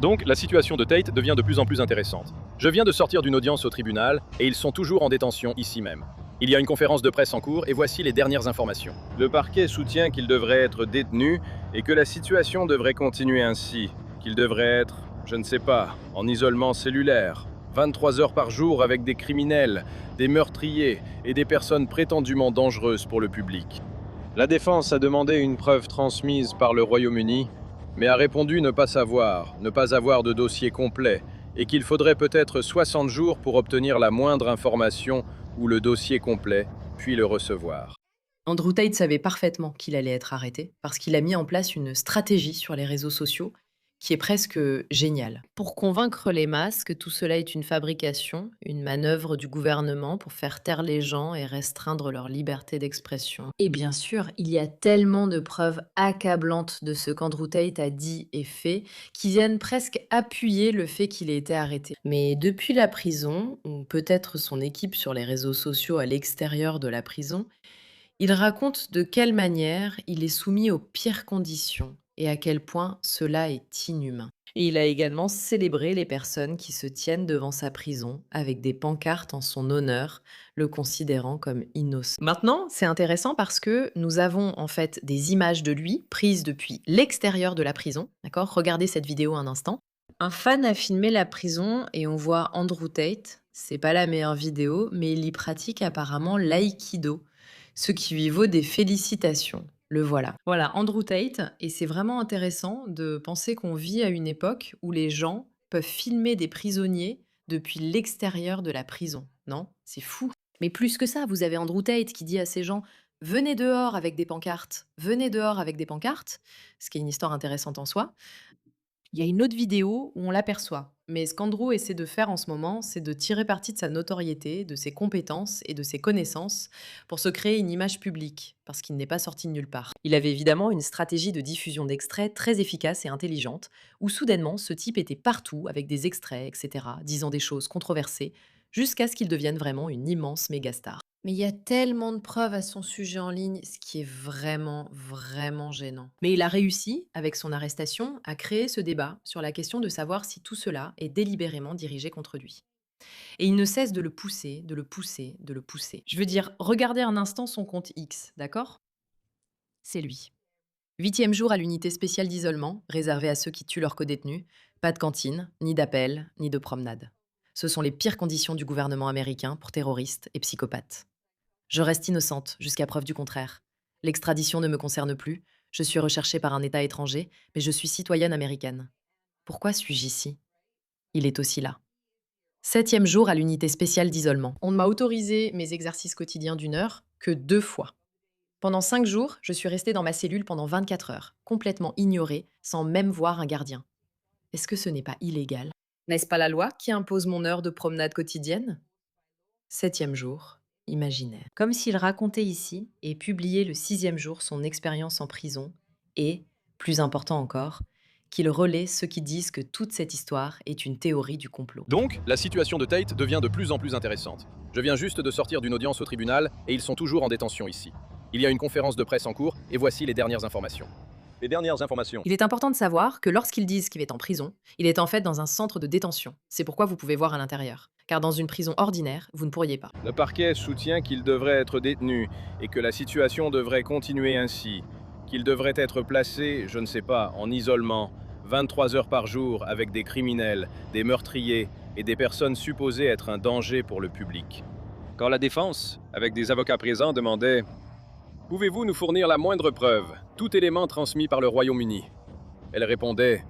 Donc, la situation de Tate devient de plus en plus intéressante. Je viens de sortir d'une audience au tribunal et ils sont toujours en détention ici même. Il y a une conférence de presse en cours et voici les dernières informations. Le parquet soutient qu'il devrait être détenu et que la situation devrait continuer ainsi. Qu'il devrait être, je ne sais pas, en isolement cellulaire, 23 heures par jour avec des criminels, des meurtriers et des personnes prétendument dangereuses pour le public. La défense a demandé une preuve transmise par le Royaume-Uni, mais a répondu ne pas savoir, ne pas avoir de dossier complet, et qu'il faudrait peut-être 60 jours pour obtenir la moindre information ou le dossier complet, puis le recevoir. Andrew Tate savait parfaitement qu'il allait être arrêté parce qu'il a mis en place une stratégie sur les réseaux sociaux qui est presque géniale. Pour convaincre les masses que tout cela est une fabrication, une manœuvre du gouvernement pour faire taire les gens et restreindre leur liberté d'expression. Et bien sûr, il y a tellement de preuves accablantes de ce qu'Andrew Tate a dit et fait qui viennent presque appuyer le fait qu'il ait été arrêté. Mais depuis la prison, ou peut-être son équipe sur les réseaux sociaux à l'extérieur de la prison, il raconte de quelle manière il est soumis aux pires conditions et à quel point cela est inhumain. Et il a également célébré les personnes qui se tiennent devant sa prison avec des pancartes en son honneur, le considérant comme innocent. Maintenant, c'est intéressant parce que nous avons en fait des images de lui prises depuis l'extérieur de la prison. D'accord. Regardez cette vidéo un instant. Un fan a filmé la prison et on voit Andrew Tate. C'est pas la meilleure vidéo, mais il y pratique apparemment l'aïkido, ce qui lui vaut des félicitations. Le voilà. Voilà, Andrew Tate, et c'est vraiment intéressant de penser qu'on vit à une époque où les gens peuvent filmer des prisonniers depuis l'extérieur de la prison. Non? C'est fou. Mais plus que ça, vous avez Andrew Tate qui dit à ces gens: venez dehors avec des pancartes, venez dehors avec des pancartes, ce qui est une histoire intéressante en soi. Il y a une autre vidéo où on l'aperçoit. Mais ce qu'Andrew essaie de faire en ce moment, c'est de tirer parti de sa notoriété, de ses compétences et de ses connaissances pour se créer une image publique, parce qu'il n'est pas sorti de nulle part. Il avait évidemment une stratégie de diffusion d'extraits très efficace et intelligente, où soudainement ce type était partout avec des extraits, etc., disant des choses controversées, jusqu'à ce qu'il devienne vraiment une immense mégastar. Mais il y a tellement de preuves à son sujet en ligne, ce qui est vraiment, vraiment gênant. Mais il a réussi, avec son arrestation, à créer ce débat sur la question de savoir si tout cela est délibérément dirigé contre lui. Et il ne cesse de le pousser, de le pousser, de le pousser. Je veux dire, regardez un instant son compte X, d'accord? C'est lui. Huitième jour à l'unité spéciale d'isolement, réservée à ceux qui tuent leurs codétenus. Pas de cantine, ni d'appel, ni de promenade. Ce sont les pires conditions du gouvernement américain pour terroristes et psychopathes. Je reste innocente, jusqu'à preuve du contraire. L'extradition ne me concerne plus, je suis recherchée par un État étranger, mais je suis citoyenne américaine. Pourquoi suis-je ici? Il est aussi là. Septième jour à l'unité spéciale d'isolement. On ne m'a autorisé mes exercices quotidiens d'une heure que 2 fois. Pendant 5 jours, je suis restée dans ma cellule pendant 24 heures, complètement ignorée, sans même voir un gardien. Est-ce que ce n'est pas illégal? N'est-ce pas la loi qui impose mon heure de promenade quotidienne? Septième jour, imaginaire. Comme s'il racontait ici et publiait le 6e jour son expérience en prison et, plus important encore, qu'il relaie ceux qui disent que toute cette histoire est une théorie du complot. Donc, la situation de Tate devient de plus en plus intéressante. Je viens juste de sortir d'une audience au tribunal et ils sont toujours en détention ici. Il y a une conférence de presse en cours et voici les dernières informations. Les dernières informations. Il est important de savoir que lorsqu'ils disent qu'il est en prison, il est en fait dans un centre de détention. C'est pourquoi vous pouvez voir à l'intérieur. Car dans une prison ordinaire, vous ne pourriez pas. Le parquet soutient qu'il devrait être détenu et que la situation devrait continuer ainsi. Qu'il devrait être placé, je ne sais pas, en isolement, 23 heures par jour avec des criminels, des meurtriers et des personnes supposées être un danger pour le public. Quand la défense, avec des avocats présents, demandait: pouvez-vous nous fournir la moindre preuve, tout élément transmis par le Royaume-Uni? Elle répondait: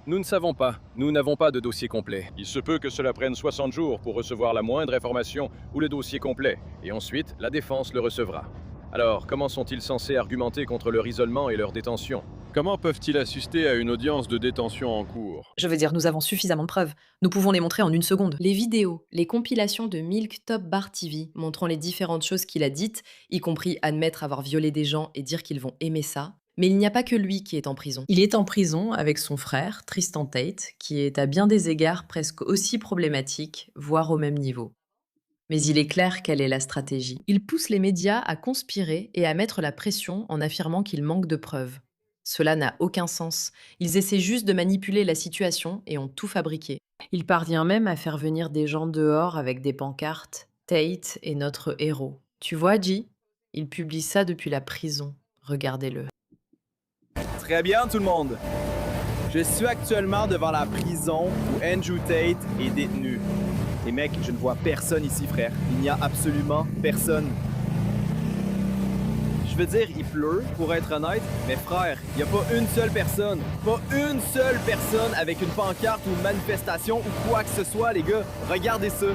nous ne savons pas, nous n'avons pas de dossier complet. Il se peut que cela prenne 60 jours pour recevoir la moindre information ou le dossier complet, et ensuite la défense le recevra. Alors, comment sont-ils censés argumenter contre leur isolement et leur détention? Comment peuvent-ils assister à une audience de détention en cours? Je veux dire, nous avons suffisamment de preuves. Nous pouvons les montrer en une seconde. Les vidéos, les compilations de Milk Top Bar TV montrant les différentes choses qu'il a dites, y compris admettre avoir violé des gens et dire qu'ils vont aimer ça. Mais il n'y a pas que lui qui est en prison. Il est en prison avec son frère, Tristan Tate, qui est à bien des égards presque aussi problématique, voire au même niveau. Mais il est clair quelle est la stratégie. Il pousse les médias à conspirer et à mettre la pression en affirmant qu'il manque de preuves. Cela n'a aucun sens. Ils essaient juste de manipuler la situation et ont tout fabriqué. Il parvient même à faire venir des gens dehors avec des pancartes. Tate est notre héros. Tu vois, G? Il publie ça depuis la prison. Regardez-le. Très bien tout le monde. Je suis actuellement devant la prison où Andrew Tate est détenu. Et mec, je ne vois personne ici, frère. Il n'y a absolument personne. Je veux dire, il pleut, pour être honnête, mais frère, il n'y a pas une seule personne. Pas une seule personne avec une pancarte ou une manifestation ou quoi que ce soit, les gars. Regardez ça.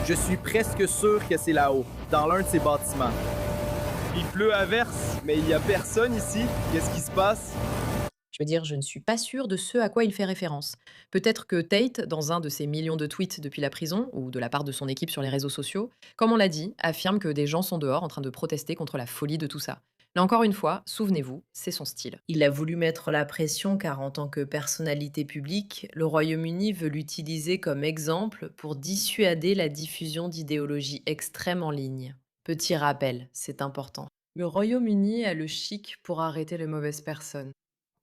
Je suis presque sûr que c'est là-haut, dans l'un de ces bâtiments. Il pleut à verse, mais il n'y a personne ici. Qu'est-ce qui se passe? Je veux dire, je ne suis pas sûre de ce à quoi il fait référence. Peut-être que Tate, dans un de ses millions de tweets depuis la prison, ou de la part de son équipe sur les réseaux sociaux, comme on l'a dit, affirme que des gens sont dehors en train de protester contre la folie de tout ça. Mais encore une fois, souvenez-vous, c'est son style. Il a voulu mettre la pression car en tant que personnalité publique, le Royaume-Uni veut l'utiliser comme exemple pour dissuader la diffusion d'idéologies extrêmes en ligne. Petit rappel, c'est important. Le Royaume-Uni a le chic pour arrêter les mauvaises personnes.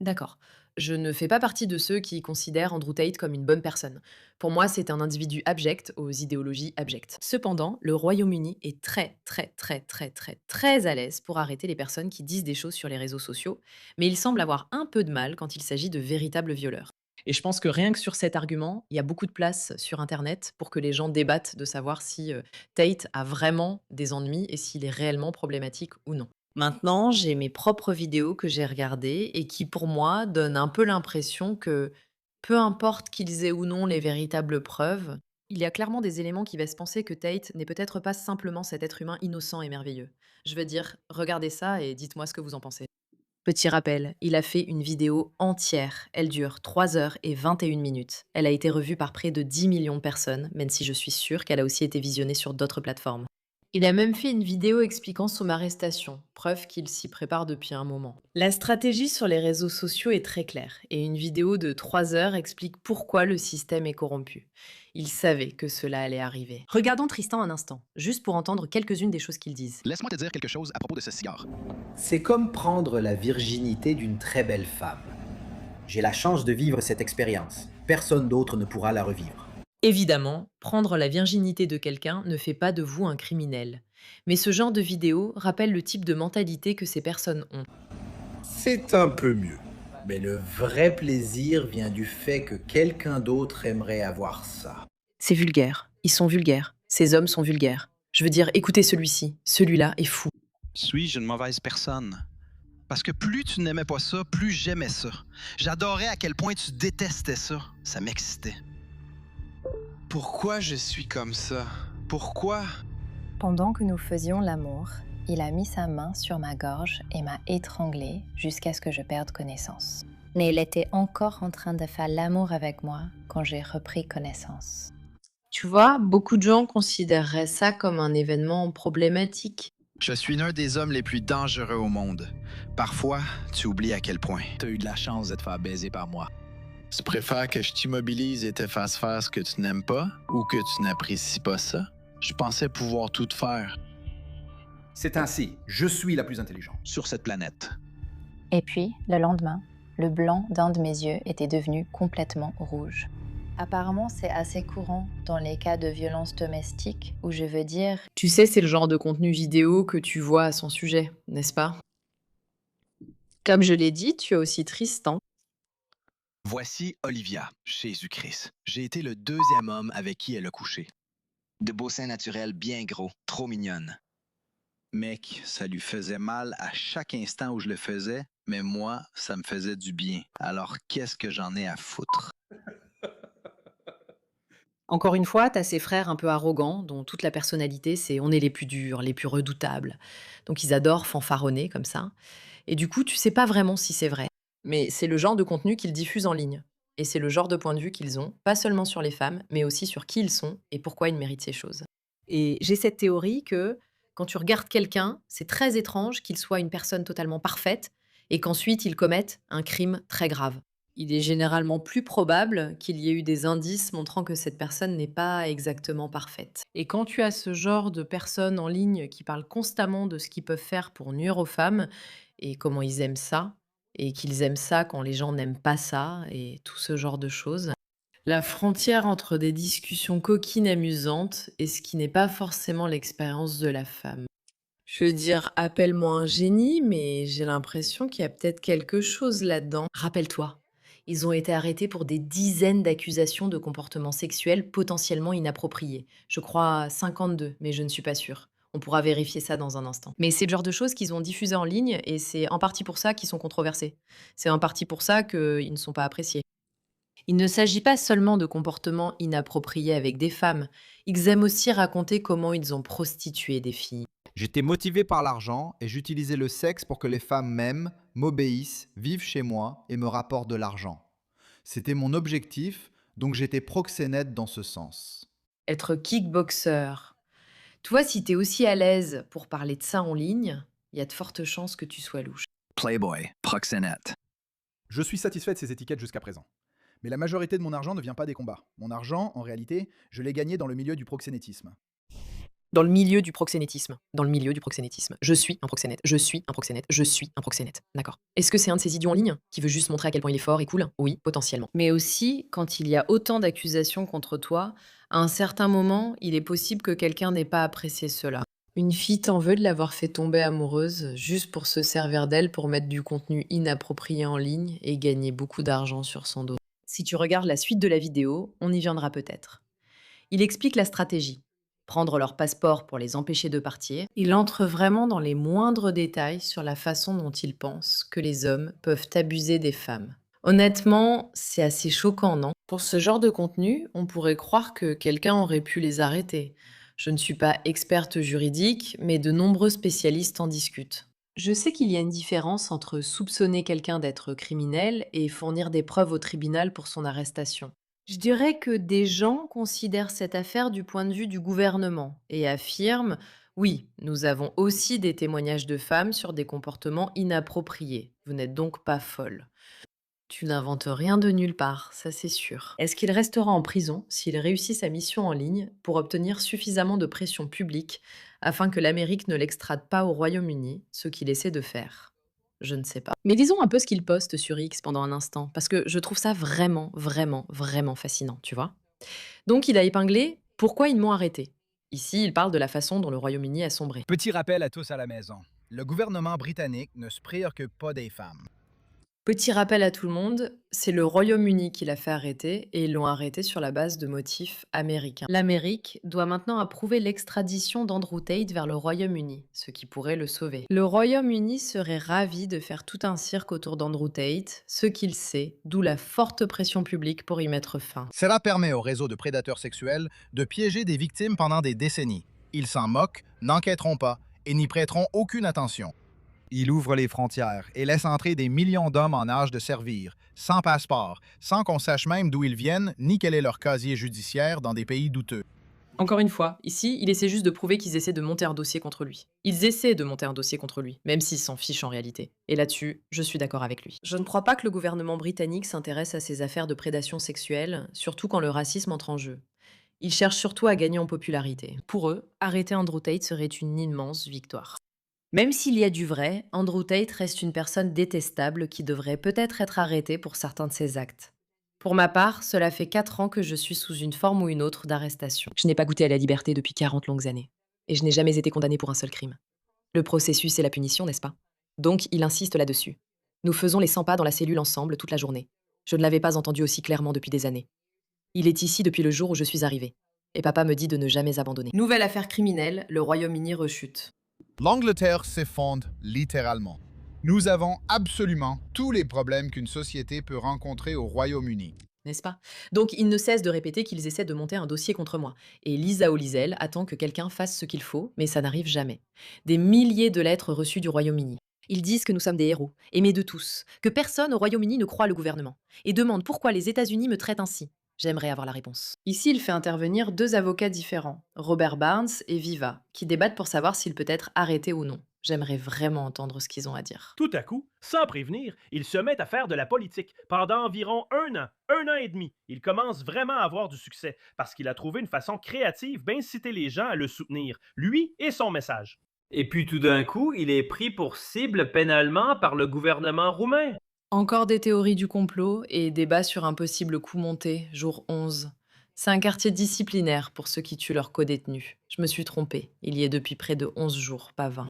D'accord. Je ne fais pas partie de ceux qui considèrent Andrew Tate comme une bonne personne. Pour moi, c'est un individu abject aux idéologies abjectes. Cependant, le Royaume-Uni est très à l'aise pour arrêter les personnes qui disent des choses sur les réseaux sociaux, mais il semble avoir un peu de mal quand il s'agit de véritables violeurs. Et je pense que rien que sur cet argument, il y a beaucoup de place sur Internet pour que les gens débattent de savoir si Tate a vraiment des ennemis et s'il est réellement problématique ou non. Maintenant, j'ai mes propres vidéos que j'ai regardées et qui, pour moi, donnent un peu l'impression que, peu importe qu'ils aient ou non les véritables preuves, il y a clairement des éléments qui laissent penser que Tate n'est peut-être pas simplement cet être humain innocent et merveilleux. Je veux dire, regardez ça et dites-moi ce que vous en pensez. Petit rappel, il a fait une vidéo entière. Elle dure 3 heures et 21 minutes. Elle a été revue par près de 10 millions de personnes, même si je suis sûre qu'elle a aussi été visionnée sur d'autres plateformes. Il a même fait une vidéo expliquant son arrestation, preuve qu'il s'y prépare depuis un moment. La stratégie sur les réseaux sociaux est très claire, et une vidéo de 3 heures explique pourquoi le système est corrompu. Il savait que cela allait arriver. Regardons Tristan un instant, juste pour entendre quelques-unes des choses qu'il dise. Laisse-moi te dire quelque chose à propos de ce cigare. C'est comme prendre la virginité d'une très belle femme. J'ai la chance de vivre cette expérience. Personne d'autre ne pourra la revivre. Évidemment, prendre la virginité de quelqu'un ne fait pas de vous un criminel. Mais ce genre de vidéo rappelle le type de mentalité que ces personnes ont. C'est un peu mieux. Mais le vrai plaisir vient du fait que quelqu'un d'autre aimerait avoir ça. C'est vulgaire. Ils sont vulgaires. Ces hommes sont vulgaires. Je veux dire, écoutez celui-ci. Celui-là est fou. Suis-je une mauvaise personne? Parce que plus tu n'aimais pas ça, plus j'aimais ça. J'adorais à quel point tu détestais ça. Ça m'excitait. Pourquoi je suis comme ça? Pourquoi? Pendant que nous faisions l'amour, il a mis sa main sur ma gorge et m'a étranglée jusqu'à ce que je perde connaissance. Mais il était encore en train de faire l'amour avec moi quand j'ai repris connaissance. Tu vois, beaucoup de gens considéreraient ça comme un événement problématique. Je suis l'un des hommes les plus dangereux au monde. Parfois, tu oublies à quel point. T'as eu de la chance de te faire baiser par moi. Tu préfères que je t'immobilise et te fasse faire ce que tu n'aimes pas ou que tu n'apprécies pas ça? Je pensais pouvoir tout te faire. C'est ainsi, je suis la plus intelligente. Sur cette planète. Et puis, le lendemain, le blanc d'un de mes yeux était devenu complètement rouge. Apparemment, c'est assez courant dans les cas de violence domestique où je veux dire... Tu sais, c'est le genre de contenu vidéo que tu vois à son sujet, n'est-ce pas? Comme je l'ai dit, tu as aussi Tristan. Voici Olivia, Jésus-Christ. J'ai été le deuxième homme avec qui elle a couché. De beaux seins naturels bien gros, trop mignonne. Mec, ça lui faisait mal à chaque instant où je le faisais, mais moi, ça me faisait du bien. Alors qu'est-ce que j'en ai à foutre? Encore une fois, t'as ces frères un peu arrogants, dont toute la personnalité, c'est on est les plus durs, les plus redoutables. Donc ils adorent fanfaronner comme ça. Et du coup, tu sais pas vraiment si c'est vrai. Mais c'est le genre de contenu qu'ils diffusent en ligne. Et c'est le genre de point de vue qu'ils ont, pas seulement sur les femmes, mais aussi sur qui ils sont et pourquoi ils méritent ces choses. Et j'ai cette théorie que quand tu regardes quelqu'un, c'est très étrange qu'il soit une personne totalement parfaite et qu'ensuite il commette un crime très grave. Il est généralement plus probable qu'il y ait eu des indices montrant que cette personne n'est pas exactement parfaite. Et quand tu as ce genre de personnes en ligne qui parlent constamment de ce qu'ils peuvent faire pour nuire aux femmes et comment ils aiment ça, et qu'ils aiment ça quand les gens n'aiment pas ça et tout ce genre de choses. La frontière entre des discussions coquines amusantes et ce qui n'est pas forcément l'expérience de la femme. Je veux dire, appelle-moi un génie, mais j'ai l'impression qu'il y a peut-être quelque chose là-dedans. Rappelle-toi, ils ont été arrêtés pour des dizaines d'accusations de comportements sexuels potentiellement inappropriés. Je crois 52, mais je ne suis pas sûre. On pourra vérifier ça dans un instant. Mais c'est le genre de choses qu'ils ont diffusées en ligne et c'est en partie pour ça qu'ils sont controversés. C'est en partie pour ça qu'ils ne sont pas appréciés. Il ne s'agit pas seulement de comportements inappropriés avec des femmes. Ils aiment aussi raconter comment ils ont prostitué des filles. J'étais motivé par l'argent et j'utilisais le sexe pour que les femmes m'aiment, m'obéissent, vivent chez moi et me rapportent de l'argent. C'était mon objectif, donc j'étais proxénète dans ce sens. Être kickboxer. Tu vois, si t'es aussi à l'aise pour parler de ça en ligne, il y a de fortes chances que tu sois louche. Playboy, proxénète. Je suis satisfait de ces étiquettes jusqu'à présent. Mais la majorité de mon argent ne vient pas des combats. Mon argent, en réalité, je l'ai gagné dans le milieu du proxénétisme. Dans le milieu du proxénétisme. Dans le milieu du proxénétisme. Je suis un proxénète. Je suis un proxénète. Je suis un proxénète. D'accord. Est-ce que c'est un de ces idiots en ligne qui veut juste montrer à quel point il est fort et cool? Oui, potentiellement. Mais aussi, quand il y a autant d'accusations contre toi, à un certain moment, il est possible que quelqu'un n'ait pas apprécié cela. Une fille t'en veut de l'avoir fait tomber amoureuse juste pour se servir d'elle pour mettre du contenu inapproprié en ligne et gagner beaucoup d'argent sur son dos. Si tu regardes la suite de la vidéo, on y viendra peut-être. Il explique la stratégie. Prendre leur passeport pour les empêcher de partir. Il entre vraiment dans les moindres détails sur la façon dont il pense que les hommes peuvent abuser des femmes. Honnêtement, c'est assez choquant, non? Pour ce genre de contenu, on pourrait croire que quelqu'un aurait pu les arrêter. Je ne suis pas experte juridique, mais de nombreux spécialistes en discutent. Je sais qu'il y a une différence entre soupçonner quelqu'un d'être criminel et fournir des preuves au tribunal pour son arrestation. Je dirais que des gens considèrent cette affaire du point de vue du gouvernement et affirment « Oui, nous avons aussi des témoignages de femmes sur des comportements inappropriés. Vous n'êtes donc pas folle. » Tu n'inventes rien de nulle part, ça c'est sûr. Est-ce qu'il restera en prison s'il réussit sa mission en ligne pour obtenir suffisamment de pression publique afin que l'Amérique ne l'extrade pas au Royaume-Uni, ce qu'il essaie de faire? Je ne sais pas. Mais lisons un peu ce qu'il poste sur X pendant un instant, parce que je trouve ça vraiment, vraiment, vraiment fascinant, tu vois. Donc il a épinglé « Pourquoi ils m'ont arrêté ?» Ici, il parle de la façon dont le Royaume-Uni a sombré. Petit rappel à tous à la maison. Le gouvernement britannique ne se préoccupe pas des femmes. Petit rappel à tout le monde, c'est le Royaume-Uni qui l'a fait arrêter et ils l'ont arrêté sur la base de motifs américains. L'Amérique doit maintenant approuver l'extradition d'Andrew Tate vers le Royaume-Uni, ce qui pourrait le sauver. Le Royaume-Uni serait ravi de faire tout un cirque autour d'Andrew Tate, ce qu'il sait, d'où la forte pression publique pour y mettre fin. Cela permet aux réseaux de prédateurs sexuels de piéger des victimes pendant des décennies. Ils s'en moquent, n'enquêteront pas et n'y prêteront aucune attention. Il ouvre les frontières et laisse entrer des millions d'hommes en âge de servir, sans passeport, sans qu'on sache même d'où ils viennent ni quel est leur casier judiciaire dans des pays douteux. Encore une fois, ici, il essaie juste de prouver qu'ils essaient de monter un dossier contre lui. Ils essaient de monter un dossier contre lui, même s'ils s'en fichent en réalité. Et là-dessus, je suis d'accord avec lui. Je ne crois pas que le gouvernement britannique s'intéresse à ces affaires de prédation sexuelle, surtout quand le racisme entre en jeu. Ils cherchent surtout à gagner en popularité. Pour eux, arrêter Andrew Tate serait une immense victoire. Même s'il y a du vrai, Andrew Tate reste une personne détestable qui devrait peut-être être arrêtée pour certains de ses actes. Pour ma part, cela fait 4 ans que je suis sous une forme ou une autre d'arrestation. Je n'ai pas goûté à la liberté depuis 40 longues années. Et je n'ai jamais été condamnée pour un seul crime. Le processus et la punition, n'est-ce pas? Donc, il insiste là-dessus. Nous faisons les 100 pas dans la cellule ensemble toute la journée. Je ne l'avais pas entendu aussi clairement depuis des années. Il est ici depuis le jour où je suis arrivée. Et papa me dit de ne jamais abandonner. Nouvelle affaire criminelle, le Royaume-Uni rechute. L'Angleterre s'effondre littéralement. Nous avons absolument tous les problèmes qu'une société peut rencontrer au Royaume-Uni. N'est-ce pas? Donc, ils ne cessent de répéter qu'ils essaient de monter un dossier contre moi. Et Lisa Olizel attend que quelqu'un fasse ce qu'il faut, mais ça n'arrive jamais. Des milliers de lettres reçues du Royaume-Uni. Ils disent que nous sommes des héros, aimés de tous, que personne au Royaume-Uni ne croit le gouvernement, et demandent pourquoi les États-Unis me traitent ainsi. J'aimerais avoir la réponse. Ici, il fait intervenir 2 avocats différents, Robert Barnes et Viva, qui débattent pour savoir s'il peut être arrêté ou non. J'aimerais vraiment entendre ce qu'ils ont à dire. Tout à coup, sans prévenir, ils se mettent à faire de la politique pendant environ 1 an et demi. Il commence vraiment à avoir du succès parce qu'il a trouvé une façon créative d'inciter les gens à le soutenir, lui et son message. Et puis tout d'un coup, il est pris pour cible pénalement par le gouvernement roumain. Encore des théories du complot et débats sur un possible coup monté, jour 11. C'est un quartier disciplinaire pour ceux qui tuent leurs codétenus. Je me suis trompée, il y est depuis près de 11 jours, pas 20.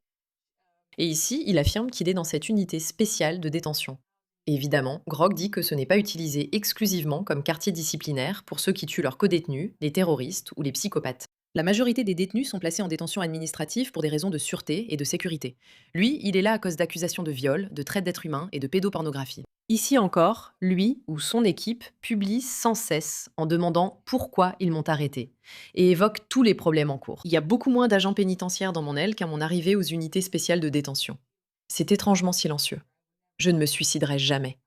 Et ici, il affirme qu'il est dans cette unité spéciale de détention. Et évidemment, Grog dit que ce n'est pas utilisé exclusivement comme quartier disciplinaire pour ceux qui tuent leurs codétenus, les terroristes ou les psychopathes. La majorité des détenus sont placés en détention administrative pour des raisons de sûreté et de sécurité. Lui, il est là à cause d'accusations de viol, de traite d'êtres humains et de pédopornographie. Ici encore, lui ou son équipe publie sans cesse en demandant pourquoi ils m'ont arrêté et évoque tous les problèmes en cours. Il y a beaucoup moins d'agents pénitentiaires dans mon aile qu'à mon arrivée aux unités spéciales de détention. C'est étrangement silencieux. Je ne me suiciderai jamais.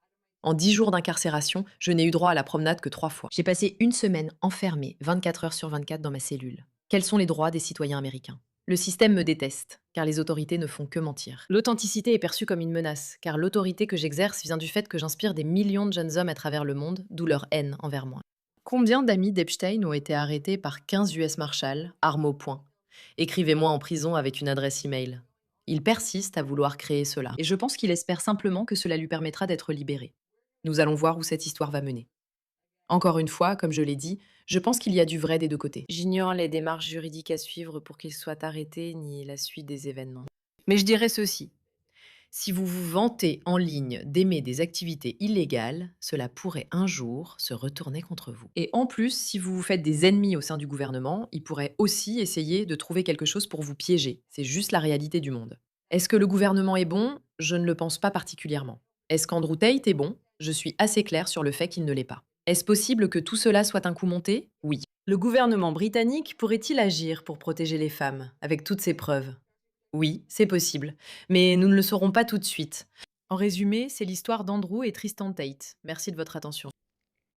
En 10 jours d'incarcération, je n'ai eu droit à la promenade que 3 fois. J'ai passé une semaine enfermée, 24 heures sur 24 dans ma cellule. Quels sont les droits des citoyens américains? Le système me déteste, car les autorités ne font que mentir. L'authenticité est perçue comme une menace, car l'autorité que j'exerce vient du fait que j'inspire des millions de jeunes hommes à travers le monde, d'où leur haine envers moi. Combien d'amis d'Epstein ont été arrêtés par 15 US Marshals, armes au poing? Écrivez-moi en prison avec une adresse email. Il persiste à vouloir créer cela, et je pense qu'il espère simplement que cela lui permettra d'être libéré. Nous allons voir où cette histoire va mener. Encore une fois, comme je l'ai dit, je pense qu'il y a du vrai des deux côtés. J'ignore les démarches juridiques à suivre pour qu'il soit arrêté, ni la suite des événements. Mais je dirais ceci. Si vous vous vantez en ligne d'aimer des activités illégales, cela pourrait un jour se retourner contre vous. Et en plus, si vous vous faites des ennemis au sein du gouvernement, ils pourraient aussi essayer de trouver quelque chose pour vous piéger. C'est juste la réalité du monde. Est-ce que le gouvernement est bon? Je ne le pense pas particulièrement. Est-ce qu'Andrew Tate est bon? Je suis assez claire sur le fait qu'il ne l'est pas. Est-ce possible que tout cela soit un coup monté? Oui. Le gouvernement britannique pourrait-il agir pour protéger les femmes, avec toutes ces preuves? Oui, c'est possible, mais nous ne le saurons pas tout de suite. En résumé, c'est l'histoire d'Andrew et Tristan Tate. Merci de votre attention.